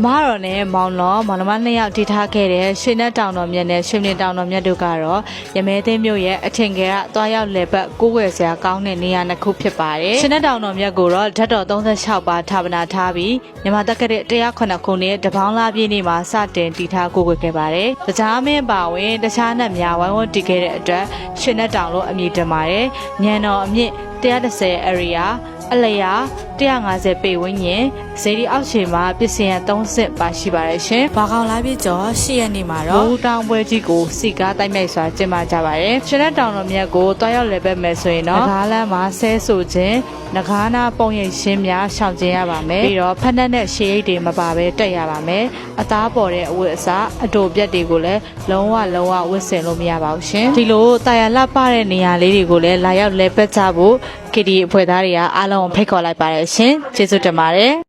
မားတော်နဲ့မောင်တော်မောင်နှမနှစ်ယောက်တည်ထားခဲ့တဲ့ရွှေနဲ့တောင်တော်မြတ်နဲ့ရွှေမြင့်တောင်တော်မြတ်တို့ကတော့ရမဲသိမ်းမြို့ရဲ့အထင်ကရသွားရောက်လည်ပတ်ကိုးကွယ်စရာကောင်းတဲ့နေရာနှစ်ခုဖြစ်ပါတယ်ရွှေနဲ့တောင်တော်မြတ်ကိုတော့ဓာတ်တော်36ပါးဌာပနာထားပြီးမြန်မာတက္ကရာ109ခုနှစ်တပေါင်းလားပြည့်နေ့မှာစတင်တည်ထားကိုးကွယ်ခဲ့ပါတယ်။တရားမင်းပါဝင်တခြားနတ်များဝိုင်းဝန်းတည်ခဲ့တဲ့အတွက်ရွှေနဲ့တောင်လို့အမည်တင်ပါတယ်။ညံတော်အမြင့်130 area အလျာ150ပေဝန်းကျင်ဇေဒီအောက်ခြေမှာပစ္စည်းရ3ဆင့်ပါရှိပါတယ်ရှင်။ဘာကောင်လာပြည့်ကျော်10ရက်နေ့မှာတော့ဘူတောင်ပွဲကြီးကိုစီကားတိုက်မြိုက်စွာကျင်းပကြပါတယ်။ရွှေနဲ့တောင်တော်မြတ်ကိုတွားရောက်လည်ပတ်မယ်ဆိုရင်တော့ငကားလမ်းမှာဆဲဆိုခြင်းငကားနာပုံရိပ်ရှင်းများရှောင်ကျင်ရပါမယ်။ပြီးတော့ဖက်နှက်နဲ့ရှေးရိပ်တွေမပါဘဲတက်ရပါမယ်။အသားပေါ်တဲ့အဝတ်အစားအတူပြက်တွေကိုလည်းလုံးဝဝတ်ဆင်လို့မရပါဘူးရှင်။ဒီလိုတာယာလှပတဲ့နေရာလေးတွေကိုလည်းလာရောက်လည်ပတ်ကြဖို့KD အဖွဲ့သားတွေကအားလုံးဖိတ်ခေါ်လိုက်ပါတယ်ရှင်ကျေးဇူးတင်ပါတယ်